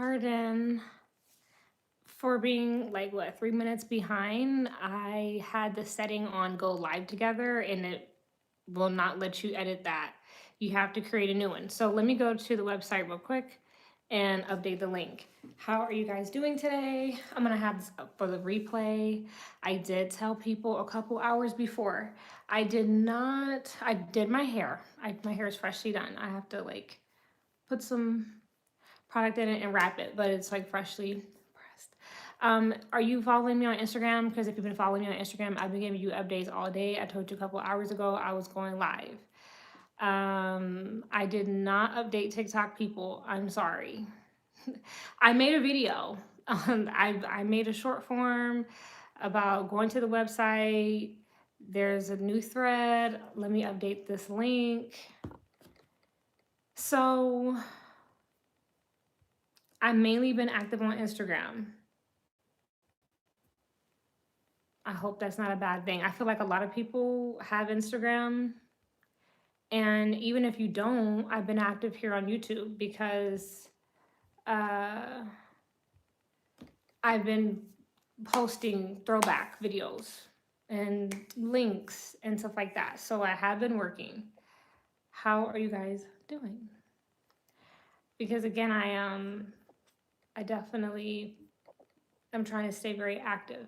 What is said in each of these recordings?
pardon for being like what 3 minutes behind. I had the setting on go live together and it will not let you edit that. You have to create a new one. So let me go to the website real quick and update the link. How are you guys doing today? I'm gonna have this up for the replay. I did tell people a couple hours before. I did not, I did my hair. My hair is freshly done. I have to like put some product in it and wrap it, but it's like freshly pressed. Are you following me on Instagram? Because if you've been following me on Instagram, I've been giving you updates all day. I told you a couple hours ago I was going live. I did not update TikTok people. I'm sorry. I made a video. I made a short form about going to the website. There's a new thread. Let me update this link. So I've mainly been active on Instagram. I hope that's not a bad thing. I feel like a lot of people have Instagram. And even if you don't, I've been active here on YouTube because uh, I've been posting throwback videos and links and stuff like that. So I have been working. How are you guys doing? Because again, I definitely am trying to stay very active.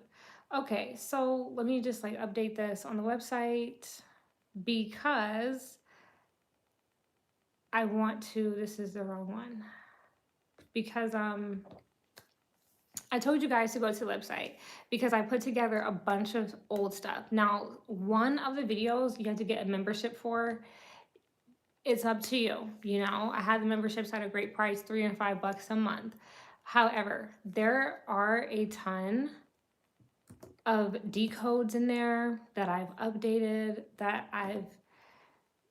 Okay, so let me just like update this on the website because I want to, this is the wrong one. Because I told you guys to go to the website because I put together a bunch of old stuff. Now, one of the videos you have to get a membership for. It's up to you. You know, I have the memberships at a great price, $3 and $5 a month. However, there are a ton of decodes in there that I've updated, that I've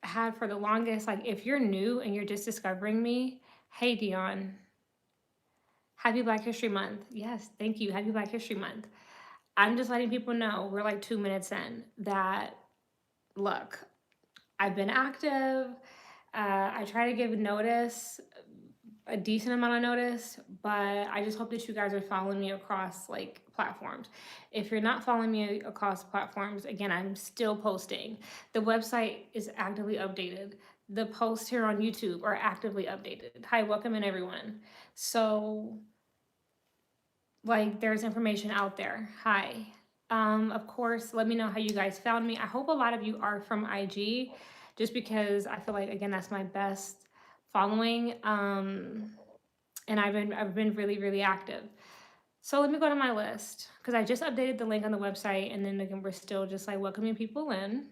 had for the longest. Like if you're new and you're just discovering me, hey Dion, happy Black History Month. Yes, thank you. Happy Black History Month. I'm just letting people know we're like 2 minutes in that, look, I've been active. I try to give notice, a decent amount of notice, but I just hope that you guys are following me across like platforms. If you're not following me across platforms, again, I'm still posting. The website is actively updated. The posts here on YouTube are actively updated. Hi, welcome in everyone. So like there's information out there. Hi. Of course, let me know how you guys found me. I hope a lot of you are from IG just because I feel like, again, that's my best following. And I've been really, really active. So let me go to my list because I just updated the link on the website, and then again, we're still just like welcoming people in.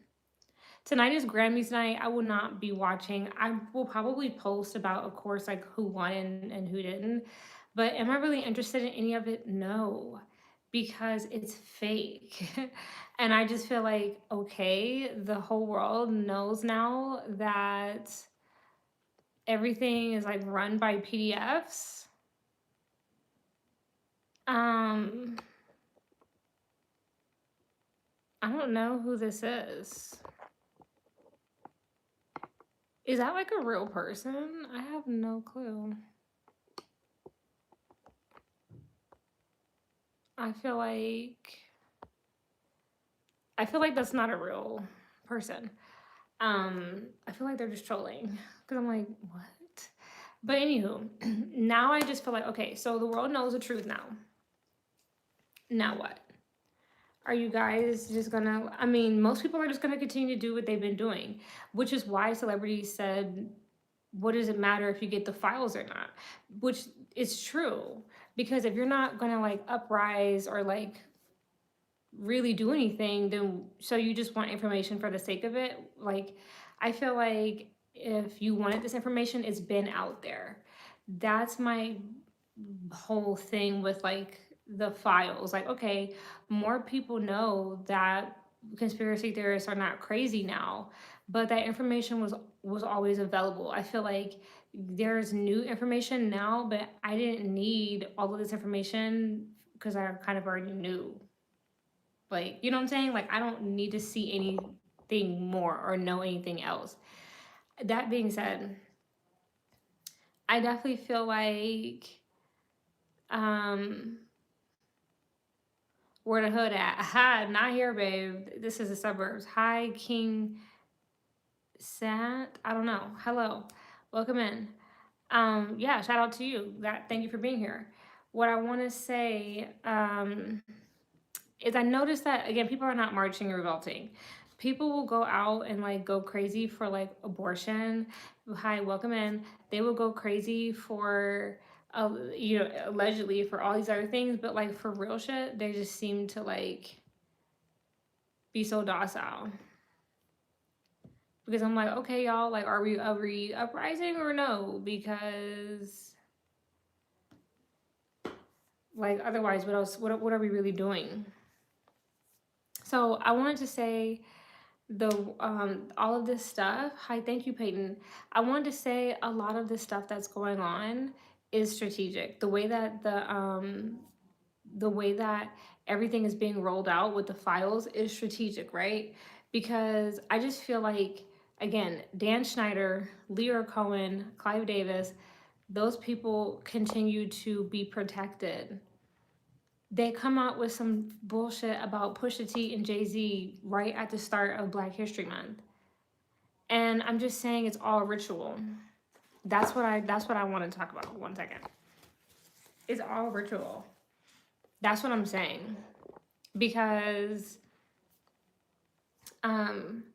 Tonight is Grammys night. I will not be watching. I will probably post about, of course, like who won and who didn't. But am I really interested in any of it? No, because it's fake. And I just feel like, okay, the whole world knows now that everything is like run by PDFs. I don't know who this is. Is that like a real person? I have no clue. I feel like that's not a real person. I feel like they're just trolling because I'm like, what? But anywho, now I just feel like, okay, so the world knows the truth now. Now what? Are you guys just gonna, I mean, most people are just gonna continue to do what they've been doing, which is why celebrities said, what does it matter if you get the files or not? Which is true, because if you're not gonna like uprise or like really do anything, then so you just want information for the sake of it. Like, I feel like if you wanted this information, it's been out there. That's my whole thing with like the files. Like, okay, more people know that conspiracy theorists are not crazy now, but that information was always available. I feel like there's new information now, but I didn't need all of this information because I kind of already knew. Like, you know what I'm saying? Like, I don't need to see anything more or know anything else. That being said, I definitely feel like Um, where the hood at? Hi, not here, babe. This is the suburbs. Hi, King Sat. I don't know. Hello, welcome in. Yeah, shout out to you. That thank you for being here. What I want to say is I noticed that again, people are not marching and revolting. People will go out and like go crazy for like abortion. Hi, welcome in. They will go crazy for, allegedly for all these other things, but like for real shit, they just seem to like be so docile. Because I'm like, okay, y'all, like, are we uprising or no? Because like otherwise, what else? What are we really doing? So I wanted to say the all of this stuff. Hi, thank you, Peyton. I wanted to say a lot of this stuff that's going on is strategic. The way that everything is being rolled out with the files is strategic, right? Because I just feel like again, Dan Schneider, Leora Cohen, Clive Davis, those people continue to be protected. They come out with some bullshit about Pusha T and Jay-Z right at the start of Black History Month. And I'm just saying it's all ritual. That's what I want to talk about. 1 second. It's all ritual. That's what I'm saying. Because um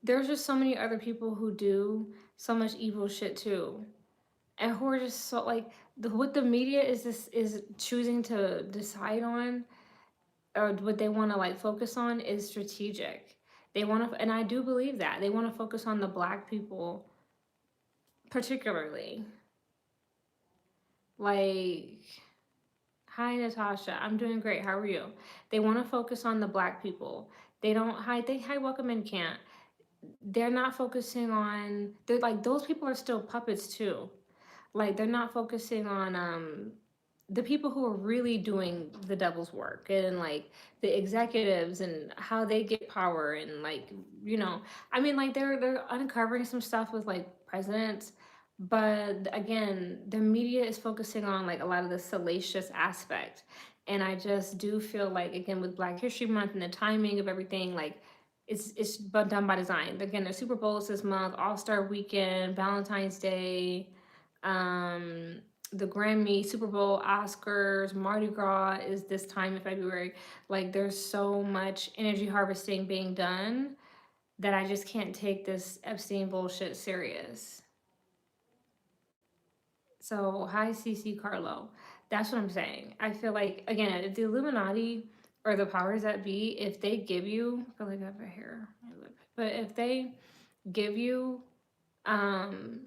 there's just so many other people who do so much evil shit too. And who are just so like what the media is choosing to decide on, or what they want to like focus on, is strategic. They want to, and I do believe that they want to focus on the Black people particularly. Like, hi Natasha, I'm doing great. How are you? They want to focus on the Black people. They don't. Hi, welcome in. Can't. They're not focusing on. They're like those people are still puppets too. Like they're not focusing on the people who are really doing the devil's work, and like the executives and how they get power, and like, I mean, like they're uncovering some stuff with like presidents, but again the media is focusing on like a lot of the salacious aspect. And I just do feel like again with Black History Month and the timing of everything, like it's but done by design. Again, the Super Bowl is this month, All-Star Weekend, Valentine's Day, um the Grammy, Super Bowl, Oscars, Mardi Gras is this time in February. Like there's so much energy harvesting being done that I just can't take this Epstein bullshit serious. So hi CC Carlo. That's what I'm saying. I feel like again, if the Illuminati or the powers that be, if they give you, I feel like over here, but if they give you um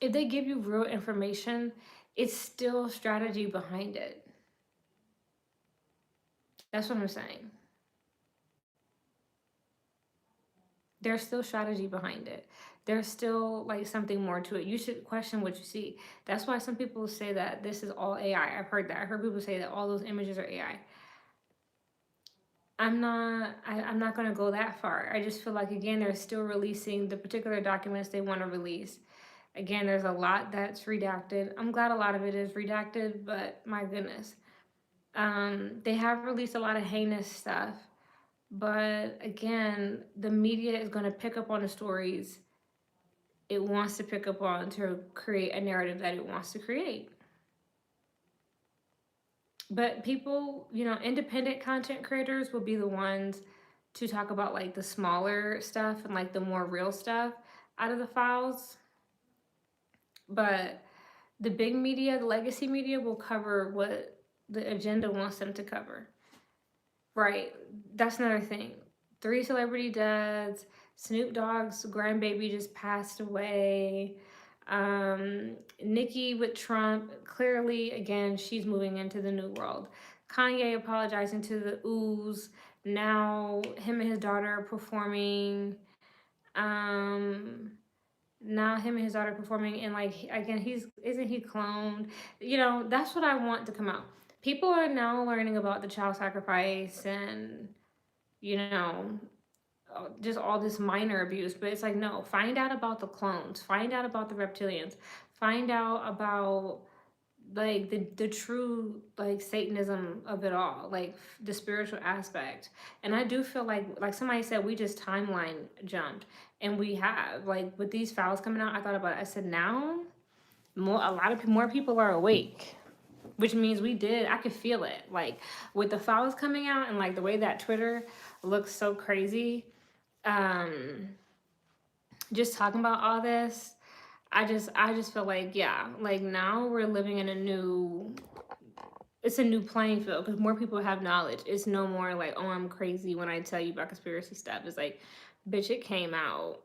if they give you real information, it's still strategy behind it. That's what I'm saying. There's still strategy behind it. There's still like something more to it. You should question what you see. That's why some people say that this is all AI. I've heard that. I heard people say that all those images are AI. I'm not gonna go that far. I just feel like again they're still releasing the particular documents they want to release. Again, there's a lot that's redacted. I'm glad a lot of it is redacted, but my goodness. They have released a lot of heinous stuff. But again, the media is going to pick up on the stories it wants to pick up on to create a narrative that it wants to create. But people, independent content creators will be the ones to talk about like the smaller stuff and like the more real stuff out of the files. But the big media, the legacy media, will cover what the agenda wants them to cover. Right. That's another thing. 3 celebrity deaths. Snoop Dogg's grandbaby just passed away. Nicki with Trump. Clearly, again, she's moving into the new world. Kanye apologizing to the ooze. Now, him and his daughter are performing. Um, Now him and his daughter performing, and like again, isn't he cloned? That's what I want to come out. People are now learning about the child sacrifice and you know just all this minor abuse, but it's like no, find out about the clones, find out about the reptilians, find out about like the true like Satanism of it all, like the spiritual aspect. And I do feel like somebody said we just timeline jumped, and we have like with these files coming out. I thought about it. I said now a lot of more people are awake, which means we did. I could feel it like with the files coming out and like the way that Twitter looks so crazy. Um, just talking about all this, I just feel like yeah, like now we're living in a new it's a new playing field because more people have knowledge. It's no more like, oh, I'm crazy when I tell you about conspiracy stuff. It's like, bitch, it came out.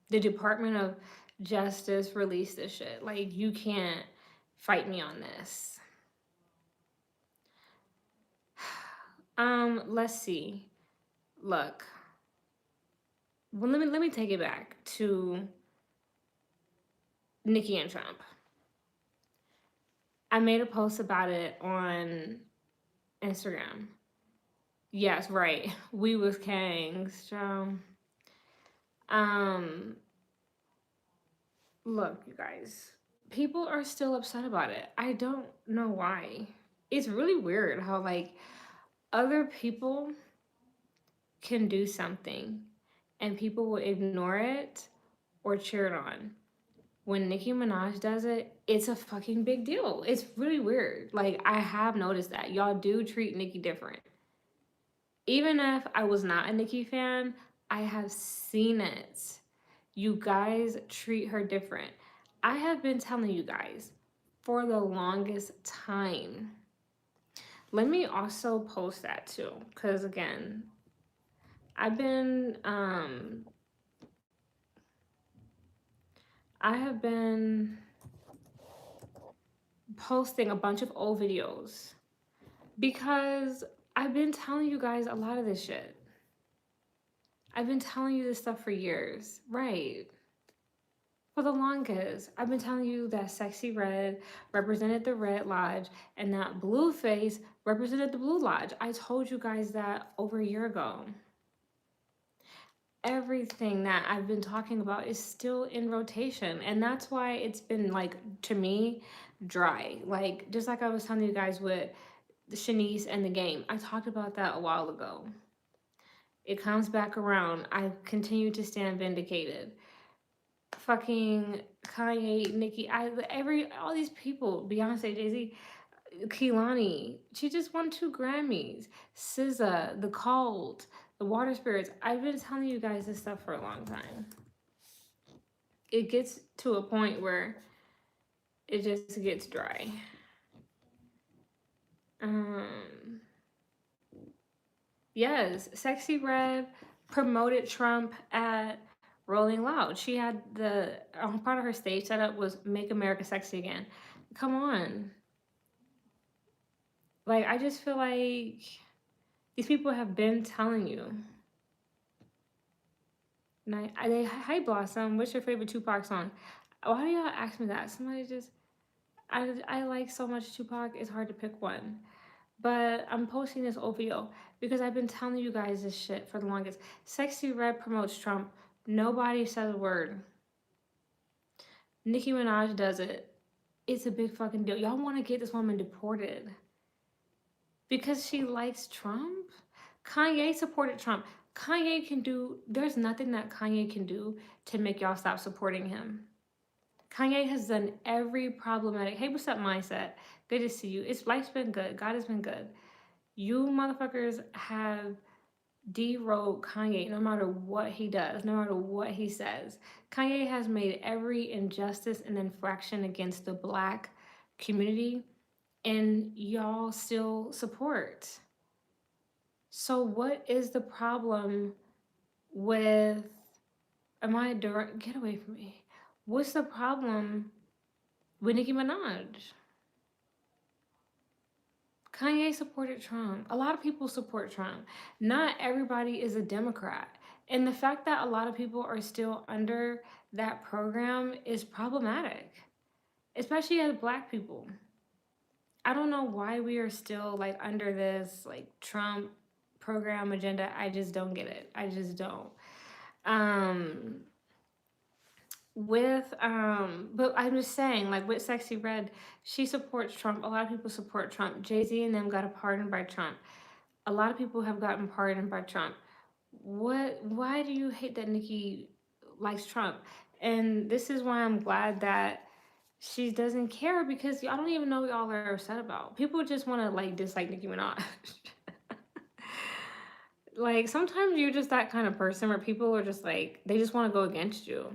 The Department of Justice released this shit. Like, you can't fight me on this. Let's see. Look. Well, let me take it back to Nikki and Trump. I made a post about it on Instagram. Yes, right. We was kangs, so um look, you guys, people are still upset about it. I don't know why. It's really weird how like other people can do something and people will ignore it or cheer it on. When Nicki Minaj does it, it's a fucking big deal. It's really weird. Like I have noticed that y'all do treat Nicki different. Even if I was not a Nicki fan, I have seen it. You guys treat her different. I have been telling you guys for the longest time. Let me also post that too, because again, I've been I have been posting a bunch of old videos because I've been telling you guys a lot of this shit. I've been telling you this stuff for years, right? For the longest, I've been telling you that Sexy Red represented the Red Lodge and that Blueface represented the Blue Lodge. I told you guys that over a year ago. Everything that I've been talking about is still in rotation. And that's why it's been, like, to me, dry. Like, just like I was telling you guys with Shanice and the game. I talked about that a while ago. It comes back around. I continue to stand vindicated. Fucking Kanye, Nicki, all these people, Beyonce, Jay Z, Kehlani, she just won 2 Grammys. SZA, The Cult, The Water Spirits. I've been telling you guys this stuff for a long time. It gets to a point where it just gets dry. Yes, Sexy Red promoted Trump at Rolling Loud. She had the part of her stage setup was "Make America Sexy Again." Come on, like I just feel like these people have been telling you. Hi Blossom, what's your favorite Tupac song? Why do y'all ask me that? Somebody just I like so much Tupac. It's hard to pick one. But I'm posting this old video because I've been telling you guys this shit for the longest. Sexy Red promotes Trump. Nobody says a word. Nicki Minaj does it. It's a big fucking deal. Y'all want to get this woman deported because she likes Trump? Kanye supported Trump. Kanye can do, there's nothing that Kanye can do to make y'all stop supporting him. Kanye has done every problematic, hey, what's up, mindset? Good to see you. Life's been good. God has been good. You motherfuckers have derobed Kanye no matter what he does, no matter what he says. Kanye has made every injustice and infraction against the Black community, and y'all still support. So what is the problem with, get away from me. What's the problem with Nicki Minaj? Kanye supported Trump. A lot of people support Trump. Not everybody is a Democrat. And the fact that a lot of people are still under that program is problematic, especially as Black people. I don't know why we are still like under this like Trump program agenda. I just don't get it. I just don't. But I'm just saying, like with Sexy Red, she supports Trump. A lot of people support Trump. Jay-Z and them got a pardon by Trump. A lot of people have gotten pardoned by Trump. Why do you hate that Nikki likes Trump? And this is why I'm glad that she doesn't care, because I don't even know what y'all are upset about. People just want to like dislike Nicki Minaj. Like sometimes you're just that kind of person where people are just like they just want to go against you.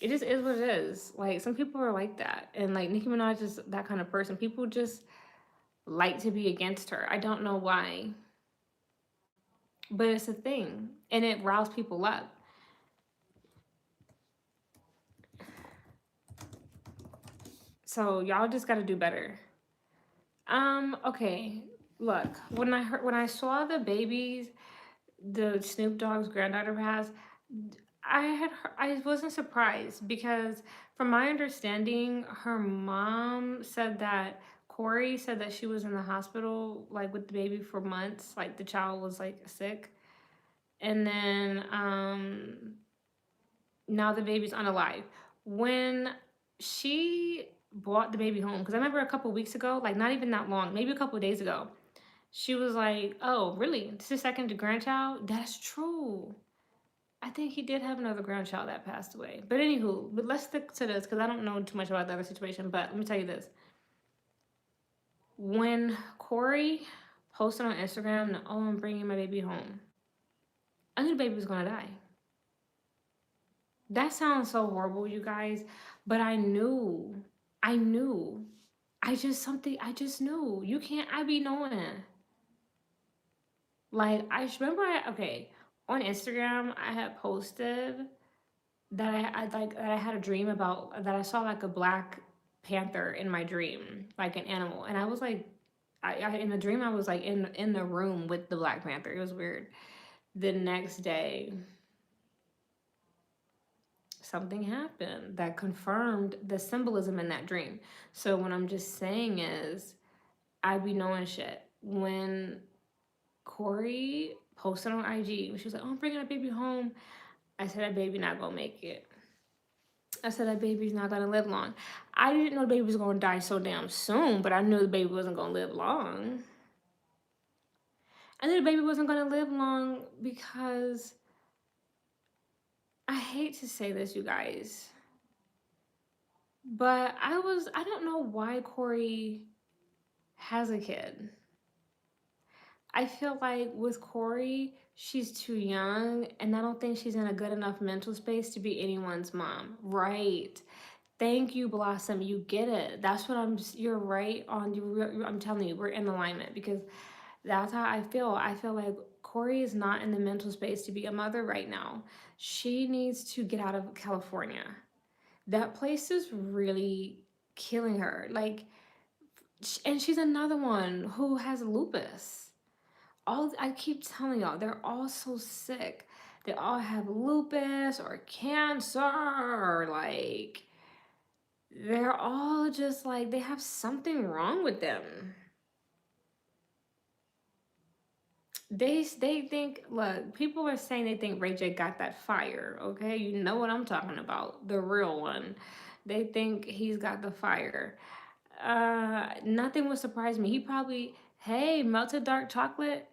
It just is what it is. Like some people are like that, and like Nicki Minaj is that kind of person. People just like to be against her. I don't know why, but it's a thing, and it riles people up. So y'all just got to do better. Okay. Look, when I saw the babies, the Snoop Dogg's granddaughter has, I wasn't surprised because from my understanding, her mom said that Corey said that she was in the hospital like with the baby for months, like the child was like sick, and then now the baby's unalive. When she brought the baby home, because I remember a couple weeks ago, like not even that long, maybe a couple days ago, she was like, "Oh, really? This is second grandchild? That's true." I think he did have another grandchild that passed away. But anywho, but let's stick to this because I don't know too much about the other situation. But let me tell you this: when Corey posted on Instagram, "Oh, I'm bringing my baby home," I knew the baby was gonna die. That sounds so horrible, you guys, but I knew. I knew. I just knew. You can't, I be knowing. Like, remember, okay, on Instagram, I had posted that I had a dream about that I saw like a black panther in my dream, like an animal, and I was like, in the dream I was like in the room with the black panther. It was weird. The next day, something happened that confirmed the symbolism in that dream. So what I'm just saying is, I be knowing shit. When Corey posted on IG, she was like, "Oh, I'm bringing a baby home." I said, "That baby not gonna make it." I said, "That baby's not gonna live long." I didn't know the baby was gonna die so damn soon, but I knew the baby wasn't gonna live long. I knew the baby wasn't gonna live long because I hate to say this, you guys, but I don't know why Corey has a kid. I feel like with Corey, she's too young, and I don't think she's in a good enough mental space to be anyone's mom. Right. Thank you, Blossom. You get it. That's what I'm just, you're right on. I'm telling you, we're in alignment because that's how I feel. I feel like Corey is not in the mental space to be a mother right now. She needs to get out of California. That place is really killing her. Like, and she's another one who has lupus. I keep telling y'all, they're all so sick. They all have lupus or cancer, or like they're all just like they have something wrong with them. They think, look, people are saying they think Ray J got that fire. Okay, you know what I'm talking about, the real one. They think he's got the fire. Nothing would surprise me. He probably, hey, melted dark chocolate.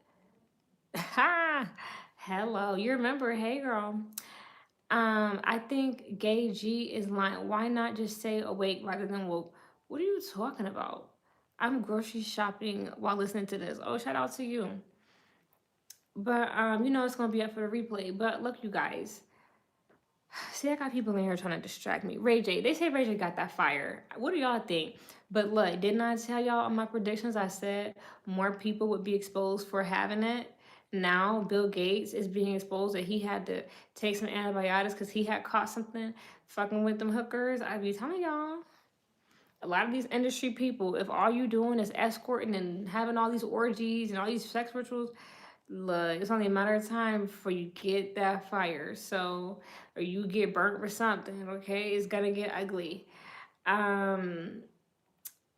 Ha! Hello, you remember? Hey, girl. I think Gay G is lying. Why not just say awake rather than woke? What are you talking about? I'm grocery shopping while listening to this. Oh, shout out to you. But you know it's gonna be up for the replay. But look, you guys. See, I got people in here trying to distract me. Ray J, they say Ray J got that fire. What do y'all think? But look, didn't I tell y'all on my predictions? I said more people would be exposed for having it. Now Bill Gates is being exposed that he had to take some antibiotics because he had caught something fucking with them hookers. I be telling y'all, a lot of these industry people, if all you doing is escorting and having all these orgies and all these sex rituals, look, it's only a matter of time before you get that fire. So, or you get burnt or something. Okay, it's gonna get ugly. Um,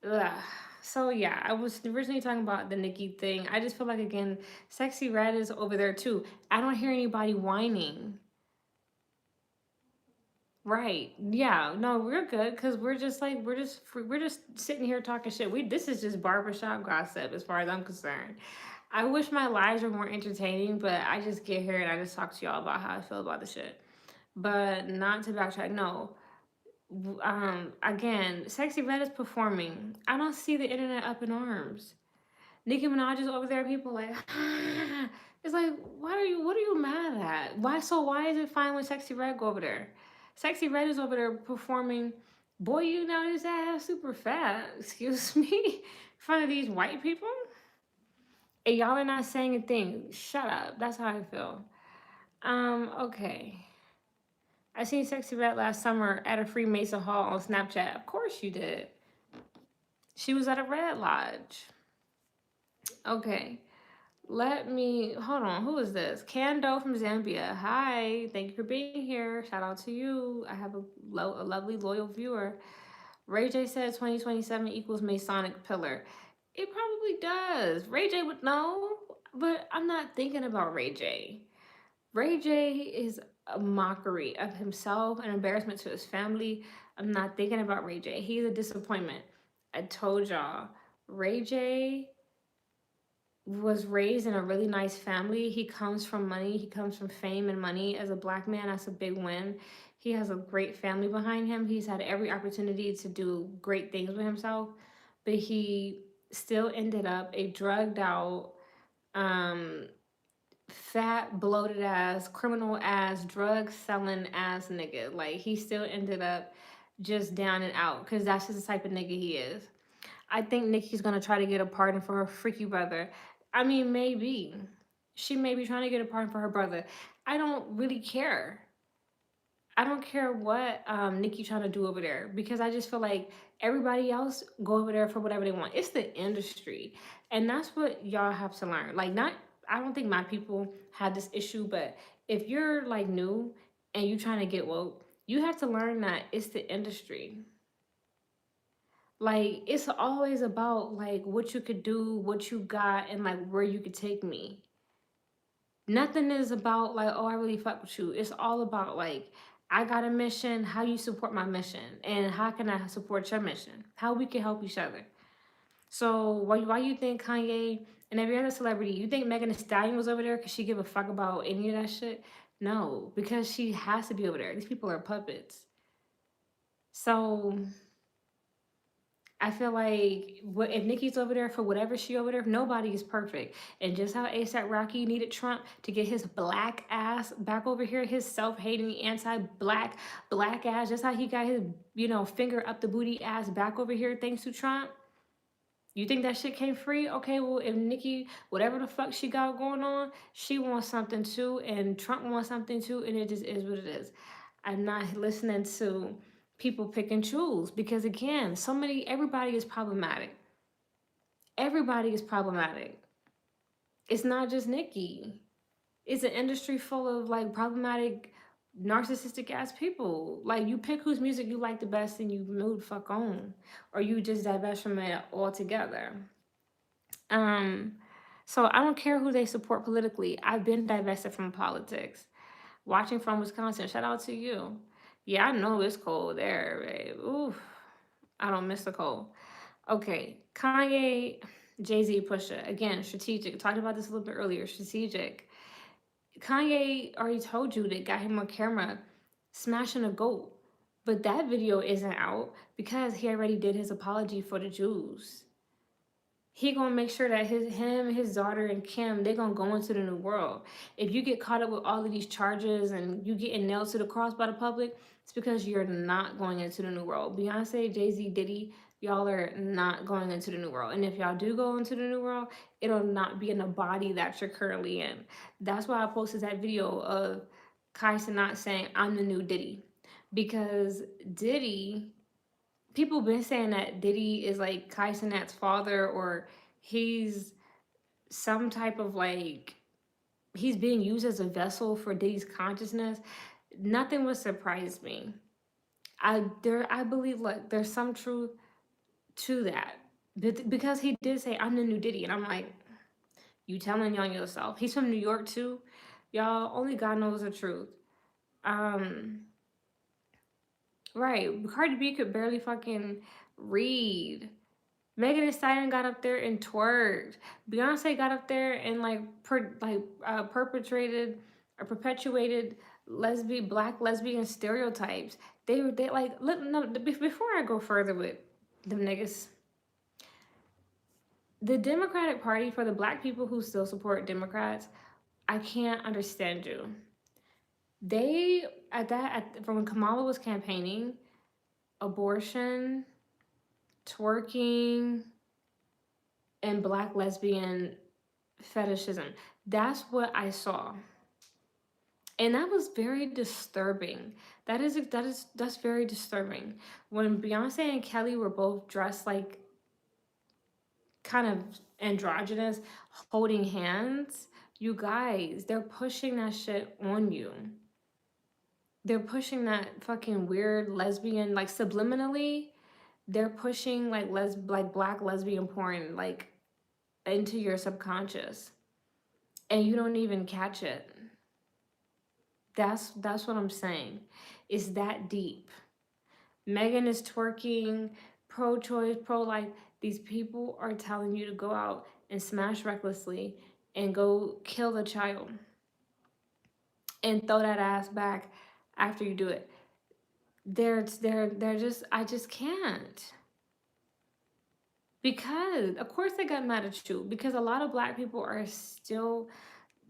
ugh. So yeah, I was originally talking about the Nikki thing. I just feel like again, Sexy Red is over there too. I don't hear anybody whining. Right. Yeah. No, we're good because we're just sitting here talking shit. We This is just barbershop gossip as far as I'm concerned. I wish my lives were more entertaining, but I just get here and I just talk to y'all about how I feel about the shit. But not to backtrack. No. Again, Sexy Red is performing. I don't see the internet up in arms. Nicki Minaj is over there. People like, it's like, why are you? What are you mad at? Why? So why is it fine when Sexy Red go over there? Sexy Red is over there performing. Boy, you know his ass super fat. Excuse me, in front of these white people, and y'all are not saying a thing. Shut up. That's how I feel. Okay. I seen Sexy Red last summer at a Freemason Hall on Snapchat. Of course you did. She was at a Red Lodge. Okay. Let me hold on. Who is this? Kando from Zambia. Hi, thank you for being here. Shout out to you. I have a lovely loyal viewer. Ray J said 2027 equals Masonic pillar. It probably does. Ray J would know, but I'm not thinking about Ray J. Ray J is a mockery of himself, an embarrassment to his family. I'm not thinking about Ray J. He's a disappointment. I told y'all, Ray J was raised in a really nice family. He comes from money. He comes from fame and money. As a black man, that's a big win. He has a great family behind him. He's had every opportunity to do great things with himself, but he still ended up a drugged out, um, fat, bloated ass, criminal ass, drug selling ass nigga. Like he still ended up just down and out because that's just the type of nigga he is. I think Nikki's gonna try to get a pardon for her freaky brother. I mean, maybe. She may be trying to get a pardon for her brother. I don't really care. I don't care what Nikki trying to do over there because I just feel like everybody else go over there for whatever they want. It's the industry, and that's what y'all have to learn. Like, not I don't think my people have this issue, but if you're like new and you trying to get woke, you have to learn that it's the industry. Like it's always about like what you could do, what you got, and like where you could take me. Nothing is about like, oh, I really fuck with you. It's all about like I got a mission, how you support my mission, and how can I support your mission? How we can help each other. So why you think Kanye and every other celebrity, you think Megan Thee Stallion was over there because she give a fuck about any of that shit? No, because she has to be over there. These people are puppets. So I feel like what if Nikki's over there for whatever she over there, nobody is perfect. And just how ASAP Rocky needed Trump to get his black ass back over here, his self-hating, anti-black ass, just how he got his, finger up the booty ass back over here thanks to Trump. You think that shit came free? Okay, well, if Nikki, whatever the fuck she got going on, she wants something too, and Trump wants something too, and it just is what it is. I'm not listening to people pick and choose because, again, everybody is problematic. Everybody is problematic. It's not just Nikki. It's an industry full of like problematic, narcissistic ass people. Like you pick whose music you like the best and you move fuck on, or you just divest from it altogether. Um, so I don't care who they support politically. I've been divested from politics. Watching from Wisconsin, shout out to you. Yeah, I know it's cold there, babe. Oof, I don't miss the cold. Okay, Kanye, Jay Z, Pusha. Again, strategic. Talked about this a little bit earlier. Strategic. Kanye already told you that got him on camera smashing a goat, but that video isn't out because he already did his apology for the Jews. He gonna make sure that his daughter and Kim, they gonna go into the new world. If you get caught up with all of these charges and you getting nailed to the cross by the public, it's because you're not going into the new world. Beyonce, Jay-Z, Diddy, y'all are not going into the new world. And if y'all do go into the new world, it'll not be in the body that you're currently in. That's why I posted that video of Kai Cenat saying, I'm the new Diddy. Because Diddy, people been saying that Diddy is like Kai Cenat's father, or he's some type of like he's being used as a vessel for Diddy's consciousness. Nothing would surprise me. I believe like there's some truth to that. Because he did say I'm the new Diddy, and I'm like, you telling on yourself. He's from New York too. Y'all, only God knows the truth. Um Right. Cardi B could barely fucking read. Megan Thee Stallion got up there and twerked. Beyonce got up there and perpetrated or perpetuated black lesbian stereotypes. They like no, before I go further with them niggas, the Democratic Party, for the black people who still support Democrats, I can't understand you. They from when Kamala was campaigning, abortion, twerking, and black lesbian fetishism. That's what I saw. And that was very disturbing. That's very disturbing. When Beyonce and Kelly were both dressed like kind of androgynous, holding hands, you guys, they're pushing that shit on you. They're pushing that fucking weird lesbian, like subliminally, they're pushing like black lesbian porn like into your subconscious, and you don't even catch it. That's what I'm saying. It's that deep. Megan is twerking, pro-choice, pro-life. These people are telling you to go out and smash recklessly and go kill the child and throw that ass back after you do it. They're just, I just can't. Because of course they got mad at you, because a lot of black people are still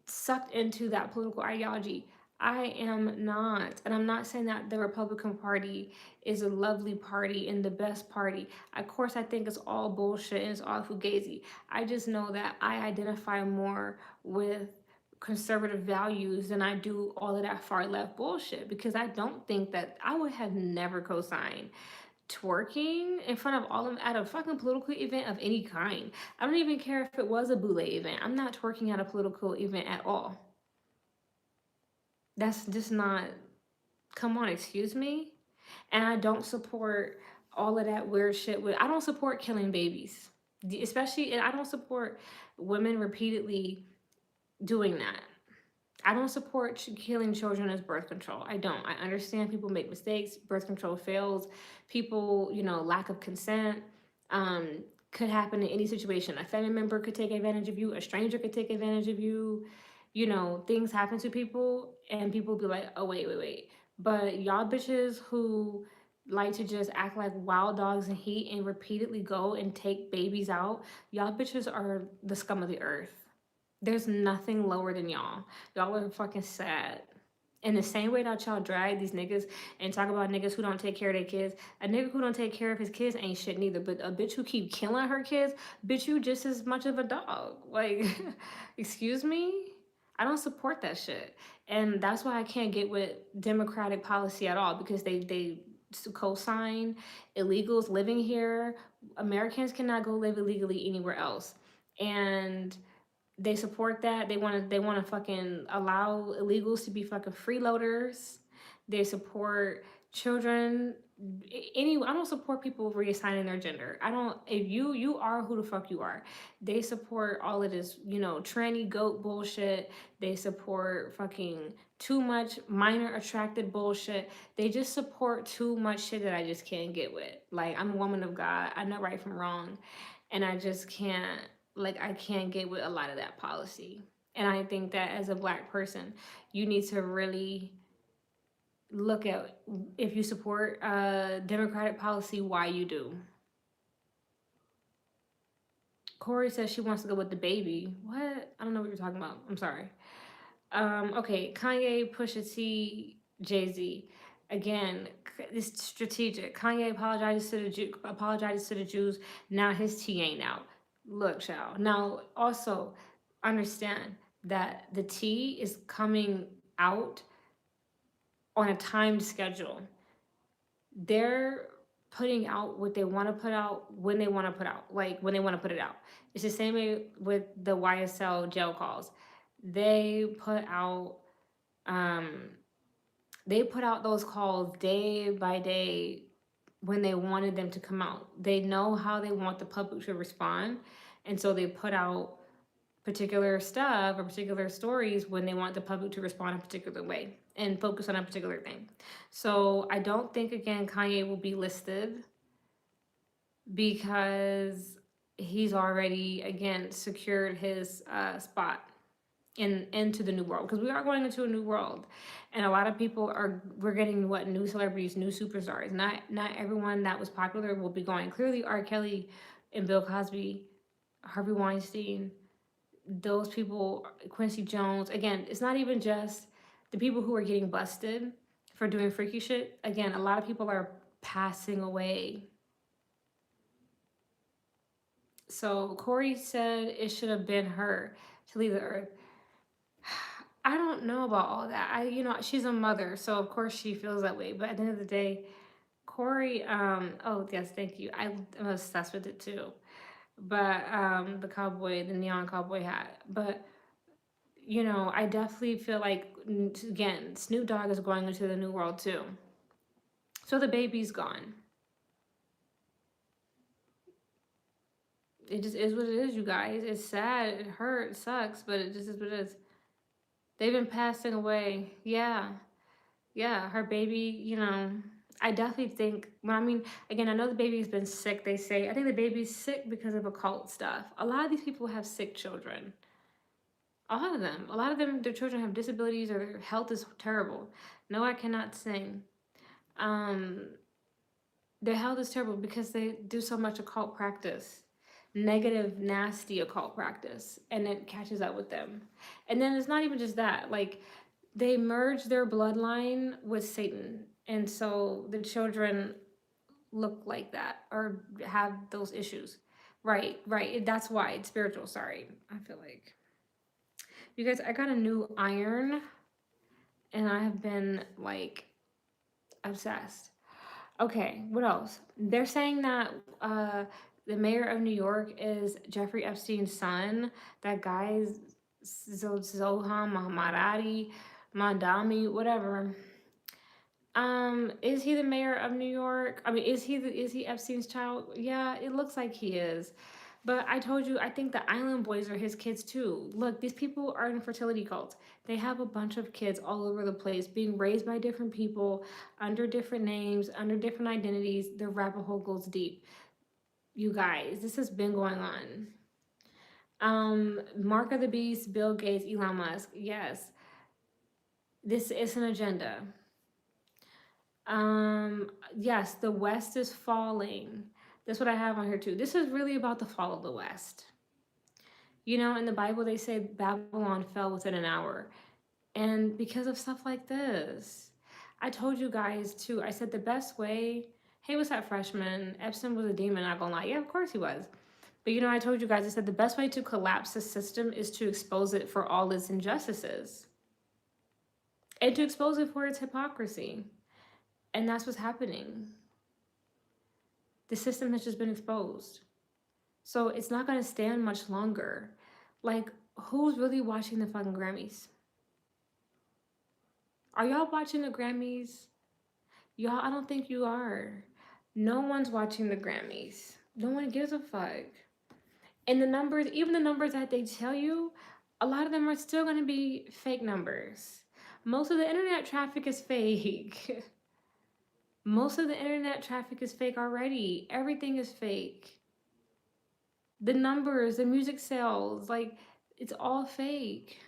sucked into that political ideology. I am not. And I'm not saying that the Republican Party is a lovely party and the best party. Of course, I think it's all bullshit and it's all fugazi. I just know that I identify more with conservative values than I do all of that far left bullshit, because I don't think that I would have never co-signed twerking in front of all of them at a fucking political event of any kind. I don't even care if it was a boule event. I'm not twerking at a political event at all. That's just not, come on, excuse me? And I don't support all of that weird shit I don't support killing babies. Especially, and I don't support women repeatedly doing that. I don't support killing children as birth control. I don't. I understand people make mistakes. Birth control fails. People, lack of consent could happen in any situation. A family member could take advantage of you. A stranger could take advantage of you. Things happen to people, and people be like, oh, wait. But y'all bitches who like to just act like wild dogs in heat and repeatedly go and take babies out, y'all bitches are the scum of the earth. There's nothing lower than y'all. Y'all are fucking sad. In the same way that y'all drag these niggas and talk about niggas who don't take care of their kids, a nigga who don't take care of his kids ain't shit neither. But a bitch who keep killing her kids, bitch, you just as much of a dog. Like, excuse me? I don't support that shit. And that's why I can't get with Democratic policy at all, because they co-sign illegals living here. Americans cannot go live illegally anywhere else. And they support that. They want to fucking allow illegals to be fucking freeloaders. They support children. I don't support people reassigning their gender. I don't. If you are who the fuck you are. They support all of this, tranny goat bullshit. They support fucking too much minor attracted bullshit. They just support too much shit that I just can't get with. Like, I'm a woman of God. I know right from wrong, and I just can't. Like, I can't get with a lot of that policy. And I think that as a black person, you need to really look at, if you support Democratic policy, why you do. Corey says she wants to go with the baby. What? I don't know what you're talking about. I'm sorry. Okay, Kanye, Pusha T, Jay-Z. Again, it's strategic. Kanye apologizes to the Jews. Now his tea ain't out. Look, child. Now, also understand that the tea is coming out on a timed schedule. They're putting out what they want to put out when they want to put out, like when they want to put it out. It's the same way with the YSL jail calls. They put out those calls day by day when they wanted them to come out. They know how they want the public to respond, and so they put out particular stuff or particular stories when they want the public to respond a particular way and focus on a particular thing. So I don't think, again, Kanye will be listed because he's already, again, secured his spot into the new world, because we are going into a new world, and a lot of people are, we're getting what, new celebrities, new superstars. Not everyone that was popular will be going. Clearly R. Kelly and Bill Cosby, Harvey Weinstein, those people, Quincy Jones, again, it's not even just the people who are getting busted for doing freaky shit. Again, a lot of people are passing away. So Corey said it should have been her to leave the earth. I don't know about all that. She's a mother, so of course she feels that way. But at the end of the day, Corey, oh yes, thank you. I'm obsessed with it too. But the cowboy, the neon cowboy hat. But I definitely feel like, again, Snoop Dogg is going into the new world too. So the baby's gone. It just is what it is, you guys. It's sad, it hurts, it sucks, but it just is what it is. They've been passing away. Yeah. Yeah, her baby, I definitely think, well, I mean, again, I know the baby's been sick, they say. I think the baby's sick because of occult stuff. A lot of these people have sick children. A lot of them. A lot of them, their children have disabilities or their health is terrible. No, I cannot sing. Um, their health is terrible because they do so much occult practice. Negative, nasty occult practice. And it catches up with them. And then it's not even just that. Like, they merge their bloodline with Satan. And so the children look like that or have those issues. Right. That's why it's spiritual. Sorry. I feel like. You guys, I got a new iron and I have been like obsessed. Okay, what else? They're saying that the mayor of New York is Jeffrey Epstein's son. That guy's Zohan Mahamadadi, Mandami, whatever. Is he the mayor of New York? I mean, is he Epstein's child? Yeah, it looks like he is. But I told you, I think the Island Boys are his kids too. Look, these people are in fertility cults. They have a bunch of kids all over the place, being raised by different people, under different names, under different identities. The rabbit hole goes deep. You guys, this has been going on. Mark of the Beast, Bill Gates, Elon Musk. Yes, this is an agenda. Yes, the West is falling. That's what I have on here too. This is really about the fall of the West. In the Bible, they say Babylon fell within an hour. And because of stuff like this, I told you guys too, I said the best way, hey, what's that, freshman? Epstein was a demon, not gonna lie. Yeah, of course he was. But I told you guys, I said the best way to collapse the system is to expose it for all its injustices and to expose it for its hypocrisy. And that's what's happening. The system has just been exposed. So it's not going to stand much longer. Like, who's really watching the fucking Grammys? Are y'all watching the Grammys? Y'all, I don't think you are. No one's watching the Grammys. No one gives a fuck. And the numbers, even the numbers that they tell you, a lot of them are still going to be fake numbers. Most of the internet traffic is fake. Most of the internet traffic is fake already. Everything is fake. The numbers, the music sales, like, it's all fake.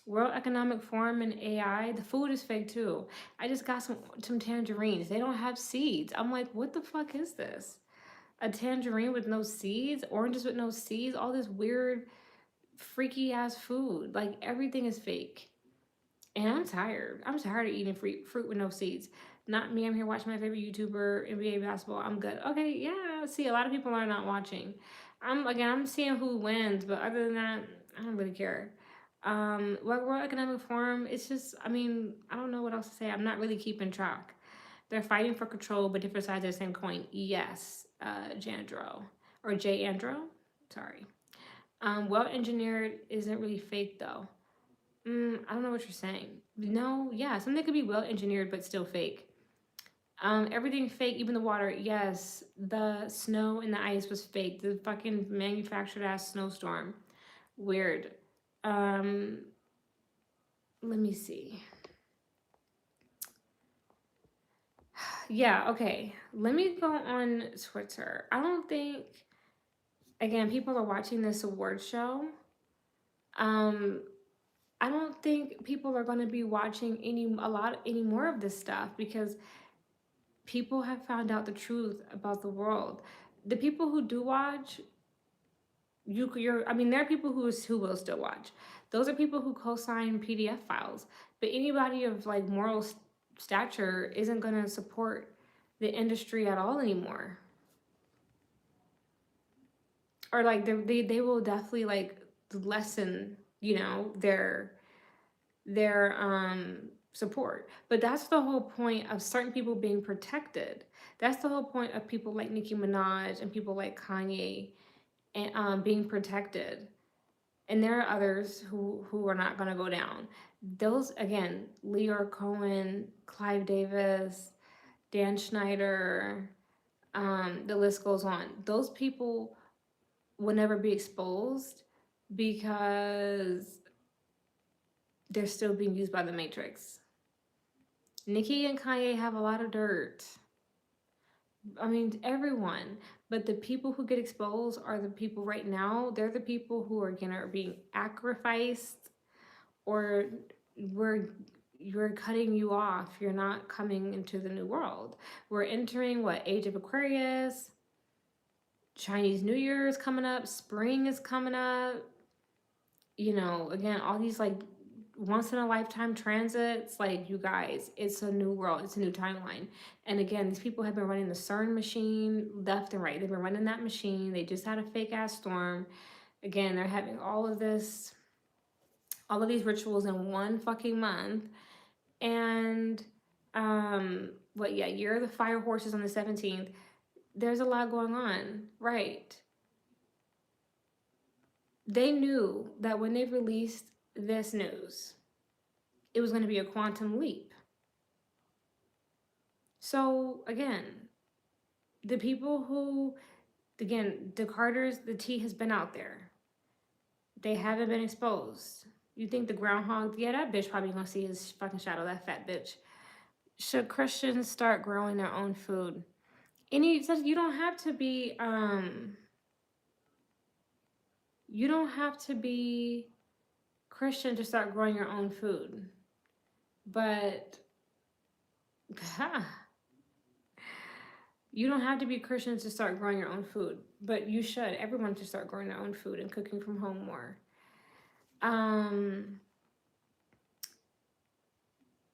World Economic Forum and AI, the food is fake too. I just got some tangerines. They don't have seeds. I'm like, what the fuck is this? A tangerine with no seeds? Oranges with no seeds? All this weird, freaky ass food. Like, everything is fake. And I'm tired. I'm tired of eating fruit with no seeds. Not me. I'm here watching my favorite YouTuber, NBA basketball. I'm good. Okay, yeah. See, a lot of people are not watching. I'm seeing who wins, but other than that, I don't really care. World Economic Forum, it's just, I don't know what else to say. I'm not really keeping track. They're fighting for control, but different sides of the same coin. Yes, Jandro. Or J. Andro. Sorry. Well engineered isn't really fake though. I don't know what you're saying. No, yeah, something could be well engineered but still fake. Everything fake, even the water. Yes, the snow and the ice was fake. The fucking manufactured ass snowstorm. Weird. Um, Let me see. Yeah, okay. Let me go on Twitter. I don't think, again, people are watching this award show. Um, I don't think people are going to be watching any more of this stuff because people have found out the truth about the world. The people who do watch, I mean, there are people who will still watch. Those are people who co-sign PDF files. But anybody of like moral stature isn't going to support the industry at all anymore. Or like they will definitely like lessen, their support. But that's the whole point of certain people being protected. That's the whole point of people like Nicki Minaj and people like Kanye and being protected. And there are others who are not going to go down. Those again, Leor Cohen, Clive Davis, Dan Schneider, the list goes on. Those people will never be exposed because they're still being used by the Matrix. Nicki and Kanye have a lot of dirt. I mean, everyone. But the people who get exposed are the people right now. They're the people who are being sacrificed, or we're cutting you off. You're not coming into the new world. We're entering what, age of Aquarius. Chinese New Year is coming up. Spring is coming up. Again, all these like once in a lifetime transits, like, you guys, it's a new world, it's a new timeline. And again, these people have been running the CERN machine left and right. They've been running that machine. They just had a fake ass storm. Again, they're having all of these rituals in one fucking month. And year of the fire horses on the 17th. There's a lot going on, right? They knew that when they released this news, it was going to be a quantum leap. So again, the people who, again, the Carters, the tea has been out there. They haven't been exposed. You think the groundhog, yeah, that bitch probably gonna see his fucking shadow, that fat bitch. Should Christians start growing their own food? You don't have to be, you don't have to be Christian to start growing your own food. But, you don't have to be Christian to start growing your own food, but you should. Everyone should start growing their own food and cooking from home more.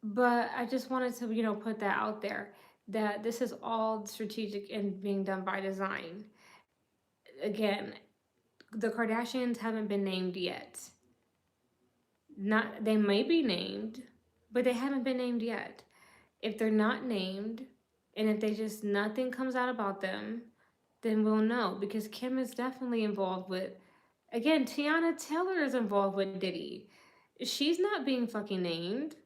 But I just wanted to, put that out there, that this is all strategic and being done by design. Again, the Kardashians haven't been named yet. They may be named, but they haven't been named yet. If they're not named, and if nothing comes out about them, then we'll know, because Kim is definitely involved with, again, Tiana Taylor is involved with Diddy. She's not being fucking named.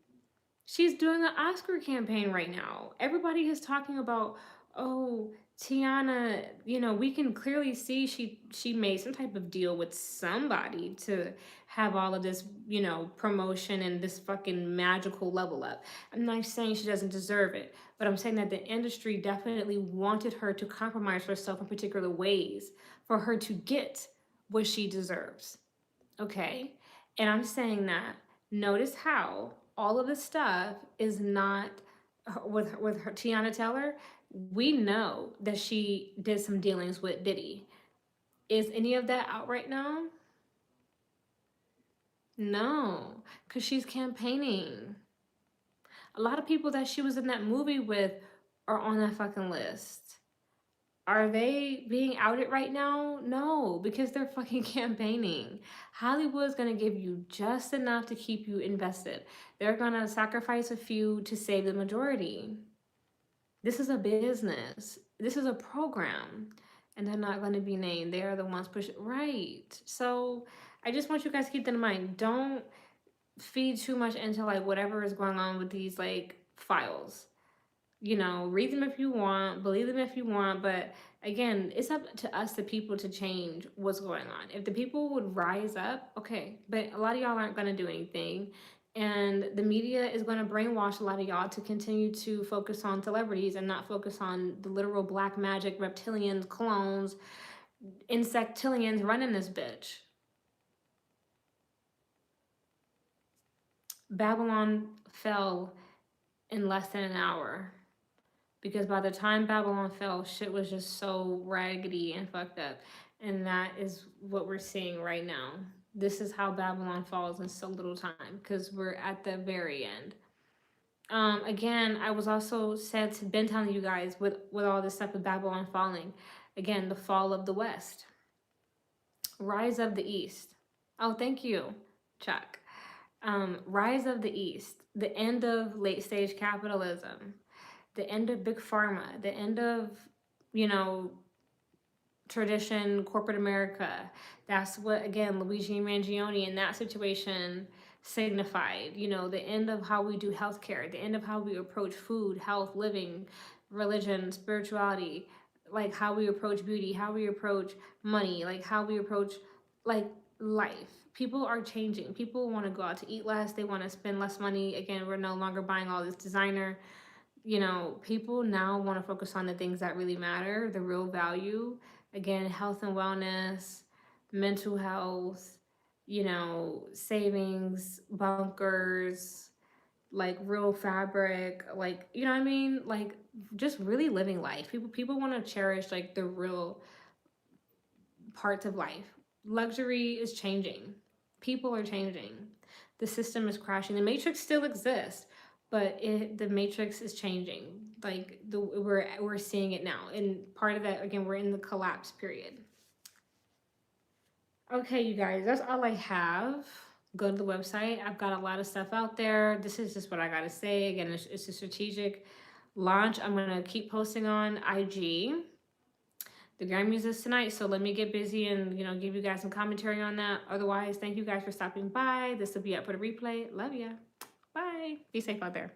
She's doing an Oscar campaign right now. Everybody is talking about, oh, Tiana, we can clearly see she made some type of deal with somebody to have all of this, promotion and this fucking magical level up. I'm not saying she doesn't deserve it, but I'm saying that the industry definitely wanted her to compromise herself in particular ways for her to get what she deserves. Okay? And I'm saying that, notice how all of this stuff is not with her, Tiana Taylor. We know that she did some dealings with Diddy. Is any of that out right now? No, because she's campaigning. A lot of people that she was in that movie with are on that fucking list. Are they being outed right now? No, because they're fucking campaigning. Hollywood's gonna give you just enough to keep you invested. They're gonna sacrifice a few to save the majority. This is a business. This is a program. And they're not gonna be named. They are the ones pushing. Right. So I just want you guys to keep that in mind. Don't feed too much into like whatever is going on with these like files. You know, read them if you want, believe them if you want, but again, it's up to us, the people, to change what's going on. If the people would rise up, okay, but a lot of y'all aren't going to do anything. And the media is going to brainwash a lot of y'all to continue to focus on celebrities and not focus on the literal black magic reptilians, clones, insectillions running this bitch. Babylon fell in less than an hour. Because by the time Babylon fell, shit was just so raggedy and fucked up. And that is what we're seeing right now. This is how Babylon falls in so little time, because we're at the very end. Again, I was also said to been telling you guys with all this stuff with Babylon falling. Again, the fall of the West. Rise of the East. Oh, thank you, Chuck. Rise of the East. The end of late stage capitalism, the end of big pharma, the end of, you know, tradition, corporate America. That's what, again, Luigi Mangione in that situation signified. You know, the end of how we do healthcare, the end of how we approach food, health, living, religion, spirituality, like how we approach beauty, how we approach money, like how we approach like life. People are changing. People want to go out to eat less. They want to spend less money. Again, we're no longer buying all this designer. You know, people now want to focus on the things that really matter, the real value. Again, health and wellness, mental health, you know, savings, bunkers, like real fabric, like, you know what I mean? Like just really living life. People want to cherish like the real parts of life. Luxury is changing. People are changing. The system is crashing. The matrix still exists, but the matrix is changing. Like we're seeing it now, and part of that, again, we're in the collapse period. Okay, you guys, that's all I have. Go to the website. I've got a lot of stuff out there. This is just what I gotta say. Again, it's a strategic launch. I'm gonna keep posting on IG. The Grammys is tonight, so let me get busy and, you know, give you guys some commentary on that. Otherwise, thank you guys for stopping by. This will be up for the replay. Love ya. Bye. Be safe out there.